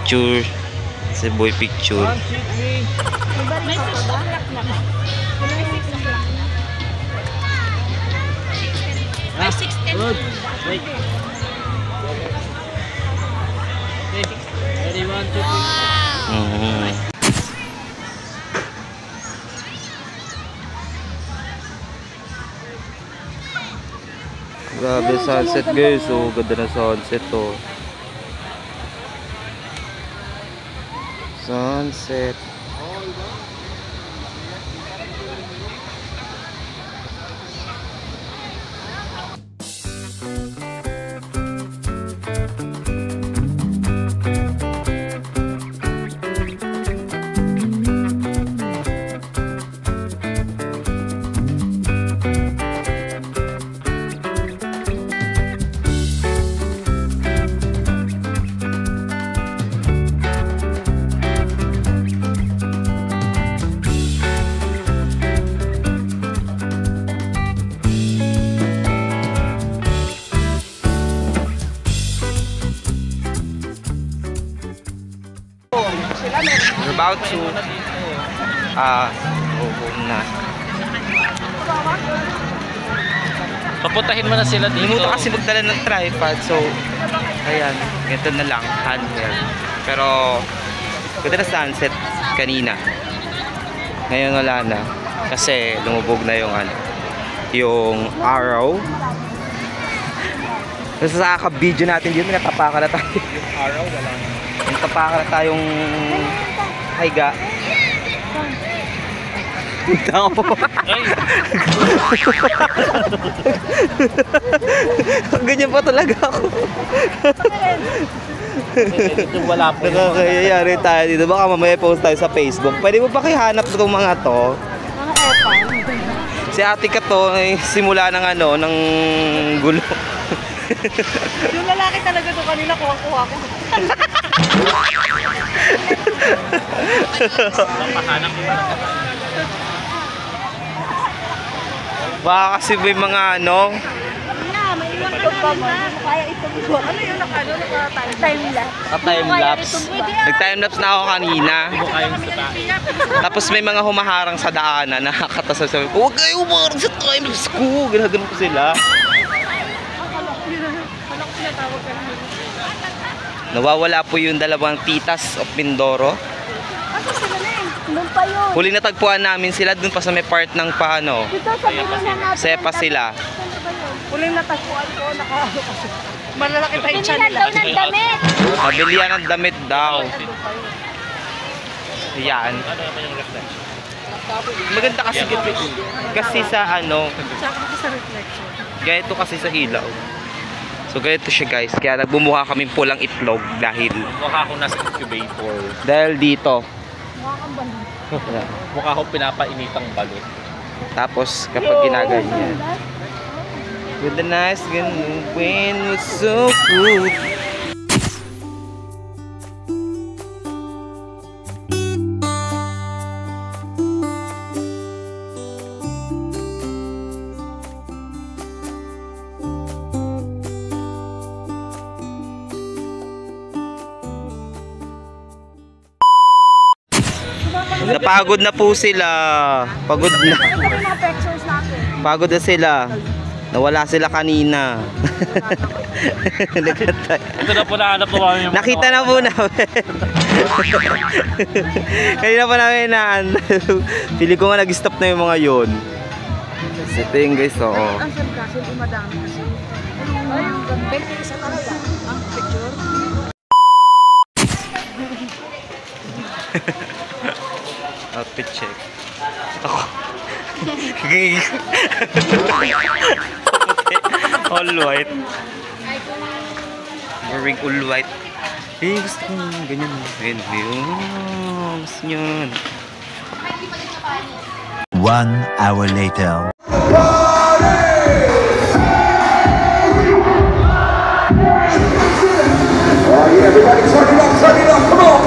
picture. Si boy picture. May 6 o'clock na ba? May 6 o'clock na. May 6:10. Wait. Ready, 1, 2, 3. Grabe sunset guys, oh, ganda na sunset to. Sunset. We're about to home na. Papuntahin mo na sila dito. Limutan kasi magdala ng tripod, so ayan, ganito na lang, handheld. Pero ganda na sunset kanina. Ngayon wala na kasi lumubog na yung yung araw. Kasi sa kaka-video natin dito, natapakan na tayo. Yung araw wala na. Natapakan na tayong higa. Ganyan pa talaga ako. Wala po. Nakakayayari tayo dito. Baka mamaya post tayo sa Facebook. Pwede mo pa kihanap itong mga to. Mga epan. Si ate ka to ay simula ng ng gulo. Yung lalaki talaga to kanina kuha ko. Baka kasi may mga May iwan ka pa mo. Kaya ito mo. Ano yung time-lapse? time-lapse. Nag-time-lapse na ako kanina. Tapos may mga humaharang sa daanan. Nakakatasal sabi ko, huwag kayo humaharang sa time-lapse ko. Ganun ko sila. Nawawala po yung dalawang titas of Mindoro. Kasi sila na doon pa yun. Huling natagpuan namin sila dun pa sa may part ng paano. Dito sa bilihan natin. Sepa sila. Huling natagpuan ko, malalaki pa yung channel. Bilihan daw ng damit. Mabilihan ng damit daw. Yan. Maganda kasi sa Sa reflection. ganito kasi sa ilaw. So ganito siya guys. Kaya nagbumuha kami pulang itlog dahil Mukha akong nasa incubator. dahil dito. Mukha kang balon. Mukha akong pinapainitang balot. Tapos kapag ginaganyan. With the nice wind was so cool. Napagod na po sila. Pagod na. Pagod na sila. Nawala sila kanina. Ito na po nahanap po kami. Nakita na po namin. Kanina pa namin pili ko nga nag-stop na yung mga yun. Ito yung guys, oo. Ang sandkasin, madami kasi. Ay, yung gambel, isa talaga. Ang picture. Outfit check. Ako. All white. Wearing all white. Eh, gusto ko ganyan. Gusto nyo. 1 hour later. Everybody turn it up, come on!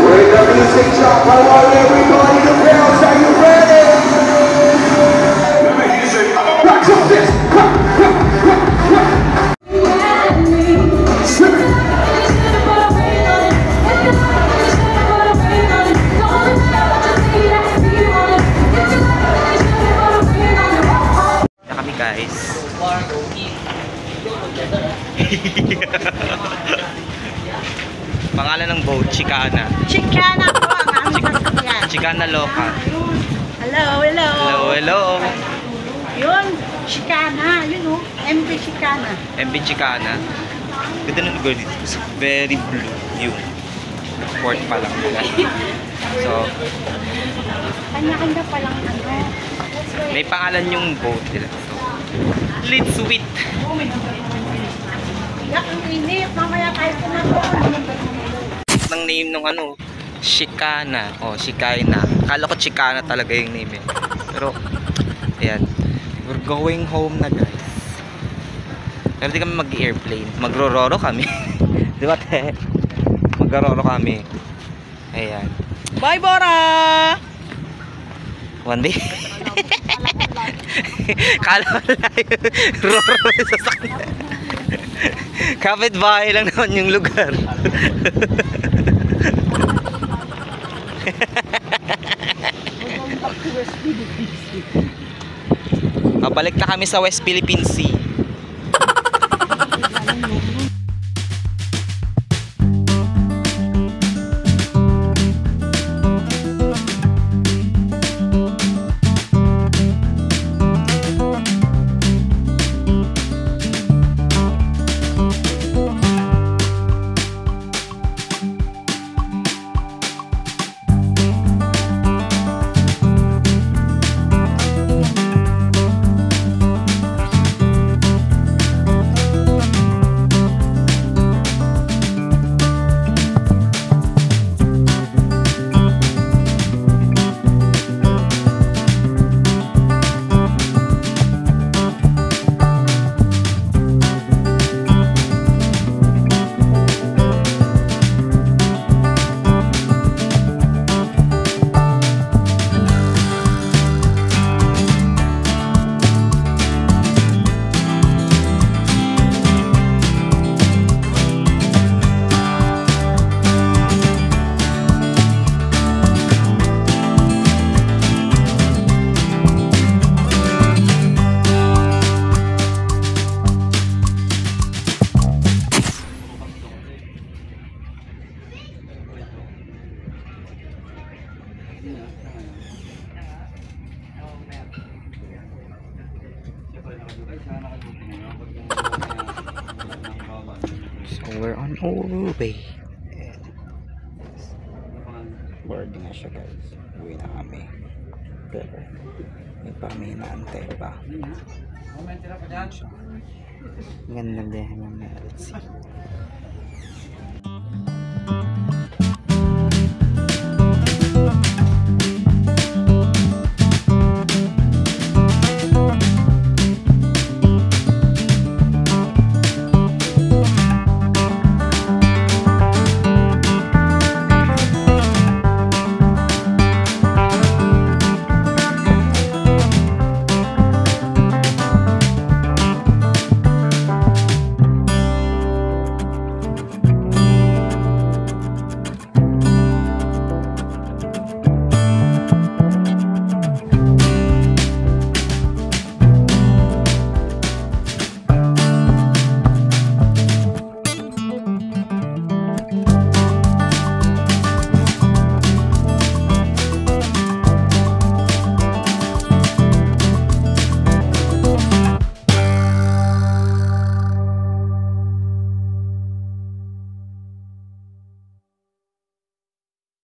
Wake up, music drop, I want everybody to bounce, are you ready? Let me hear you say, rock your fist! boat, Chicana. Chicana po ang aming sasakyan. Chicana Loca. Hello, hello. Hello, hello. Yun, Chicana. Yun o, MB Chicana. MB Chicana. Ganda ng lugar dito. It's very blue. Yung port pa lang nila. So, Kanya-kanya palang ano. may pangalan yung boat nila. So, let's sweet. Yak, ang inip. Mamaya tayo pumaton. Ng name ng ano, Chicana. O, Chicana. Akala ko Chicana talaga yung name eh. Pero, ayan. We're going home na guys. Pero di kami mag-airplane. Magro-roro kami. Di ba te? Magro-roro kami. Ayan. Bye, Bora! One day. Kala ko lang roro sa sakit. Kapit-bahay lang naman yung lugar. Balik na kami sa West Philippine Sea. So we're on Ouro Bay. Boarding na siya guys. Uwi na kami. Pero may pa may naantay pa. Ganda din ng LC.